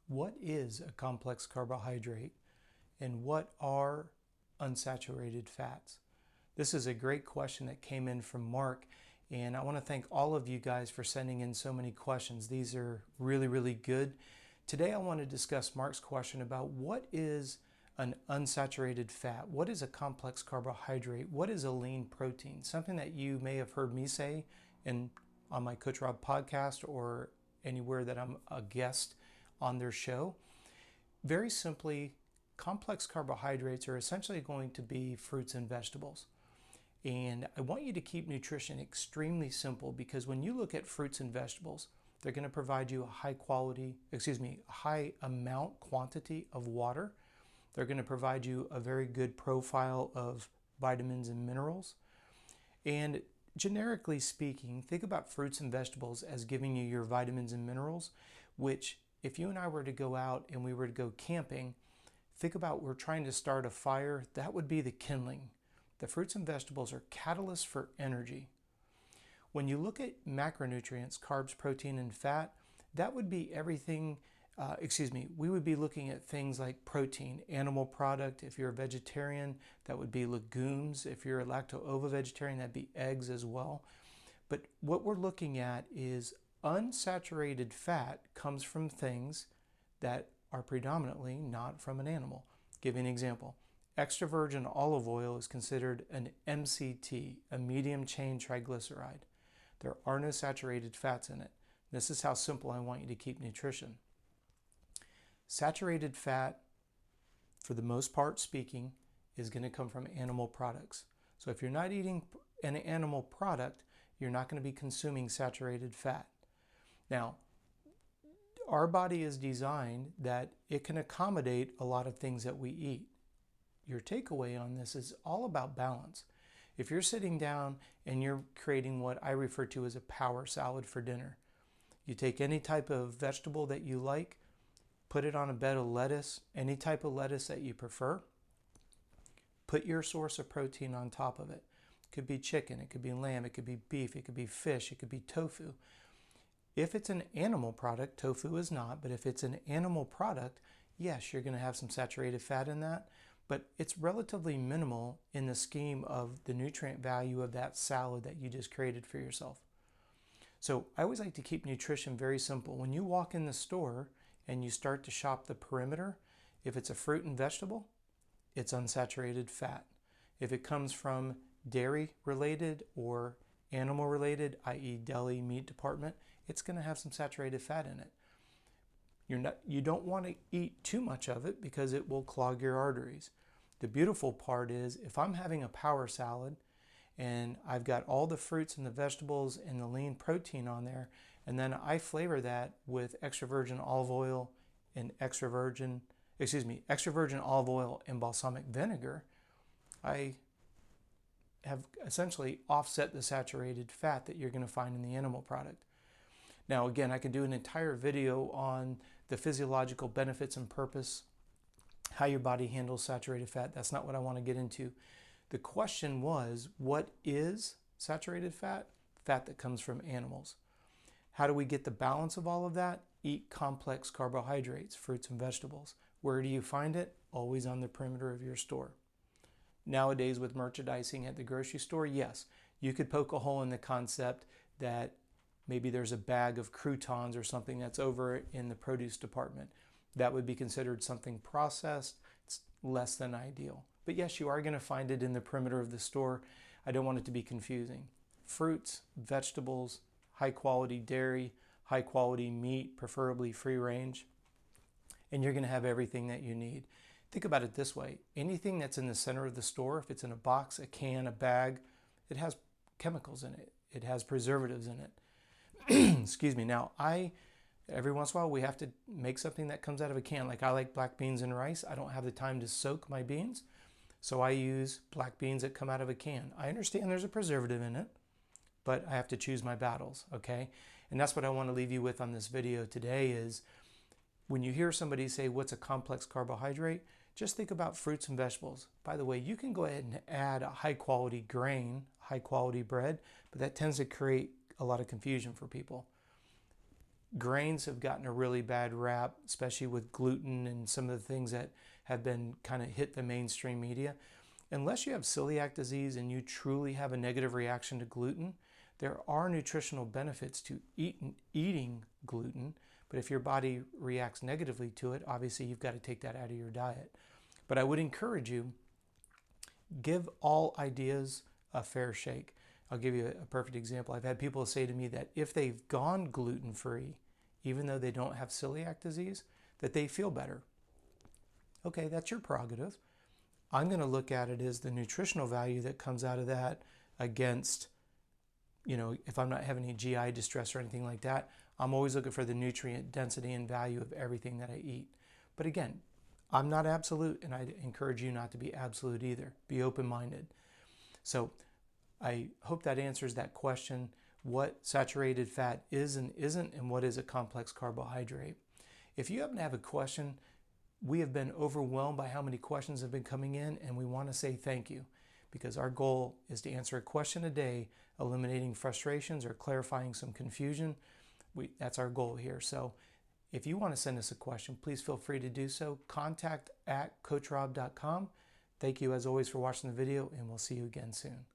What is a complex carbohydrate and what are unsaturated fats? This is a great question that came in from Mark, and I want to thank all of you guys for sending in so many questions. These are really good. Today I want to discuss Mark's question about what is an unsaturated fat? What is a complex carbohydrate? What is a lean protein? Something that you may have heard me say on my Coach Robb podcast or anywhere that I'm a guest on their show. Very simply, complex carbohydrates are essentially going to be fruits and vegetables. And I want you to keep nutrition extremely simple, because when you look at fruits and vegetables, they're going to provide you a high amount quantity of water. They're going to provide you a very good profile of vitamins and minerals. And generically speaking, think about fruits and vegetables as giving you your vitamins and minerals, which if you and I were to go out and we were to go camping, think about we're trying to start a fire, that would be the kindling. The fruits and vegetables are catalysts for energy. When you look at macronutrients, carbs, protein, and fat, that would be everything, we would be looking at things like protein, animal product. If you're a vegetarian, that would be legumes. If you're a lacto-ovo-vegetarian, that'd be eggs as well. But what we're looking at is unsaturated fat comes from things that are predominantly not from an animal. Give you an example. Extra virgin olive oil is considered an MCT, a medium chain triglyceride. There are no saturated fats in it. This is how simple I want you to keep nutrition. Saturated fat, for the most part speaking, is going to come from animal products. So if you're not eating an animal product, you're not going to be consuming saturated fat. Now, our body is designed that it can accommodate a lot of things that we eat. Your takeaway on this is all about balance. If you're sitting down and you're creating what I refer to as a power salad for dinner, you take any type of vegetable that you like, put it on a bed of lettuce, any type of lettuce that you prefer, put your source of protein on top of it. It could be chicken, it could be lamb, it could be beef, it could be fish, it could be tofu. If it's an animal product, tofu is not, but if it's an animal product, yes, you're going to have some saturated fat in that, but it's relatively minimal in the scheme of the nutrient value of that salad that you just created for yourself. So I always like to keep nutrition very simple. When you walk in the store and you start to shop the perimeter, if it's a fruit and vegetable, it's unsaturated fat. If it comes from dairy related or animal related, i.e. deli, meat department, it's going to have some saturated fat in it. You don't want to eat too much of it because it will clog your arteries. The beautiful part is if I'm having a power salad and I've got all the fruits and the vegetables and the lean protein on there, and then I flavor that with extra virgin olive oil and extra virgin olive oil and balsamic vinegar, I have essentially offset the saturated fat that you're going to find in the animal product. Now, again, I could do an entire video on the physiological benefits and purpose, how your body handles saturated fat. That's not what I want to get into. The question was, what is saturated fat? Fat that comes from animals. How do we get the balance of all of that? Eat complex carbohydrates, fruits and vegetables. Where do you find it? Always on the perimeter of your store. Nowadays, with merchandising at the grocery store, yes, you could poke a hole in the concept that maybe there's a bag of croutons or something that's over in the produce department. That would be considered something processed. It's less than ideal. But yes, you are going to find it in the perimeter of the store. I don't want it to be confusing. Fruits, vegetables, high quality dairy, high quality meat, preferably free range, and you're going to have everything that you need. Think about it this way. Anything that's in the center of the store, if it's in a box, a can, a bag, it has chemicals in it. It has preservatives in it. Excuse me. Now, every once in a while, we have to make something that comes out of a can. Like I like black beans and rice. I don't have the time to soak my beans, so I use black beans that come out of a can. I understand there's a preservative in it, but I have to choose my battles, okay? And that's what I want to leave you with on this video today is when you hear somebody say, what's a complex carbohydrate? Just think about fruits and vegetables. By the way, you can go ahead and add a high quality grain, high quality bread, but that tends to create a lot of confusion for people. Grains have gotten a really bad rap, especially with gluten and some of the things that have been kind of hit the mainstream media. Unless you have celiac disease and you truly have a negative reaction to gluten, there are nutritional benefits to eating gluten. But if your body reacts negatively to it, obviously you've got to take that out of your diet. But I would encourage you, give all ideas a fair shake. I'll give you a perfect example. I've had people say to me that if they've gone gluten-free, even though they don't have celiac disease, that they feel better. Okay, that's your prerogative. I'm going to look at it as the nutritional value that comes out of that against, if I'm not having any GI distress or anything like that. I'm always looking for the nutrient density and value of everything that I eat. But again, I'm not absolute, and I encourage you not to be absolute either. Be open-minded. So I hope that answers that question, what saturated fat is and isn't, and what is a complex carbohydrate. If you happen to have a question, we have been overwhelmed by how many questions have been coming in, and we want to say thank you, because our goal is to answer a question a day, eliminating frustrations or clarifying some confusion. That's our goal here. So if you want to send us a question, please feel free to do so. Contact@coachrob.com. Thank you as always for watching the video, and we'll see you again soon.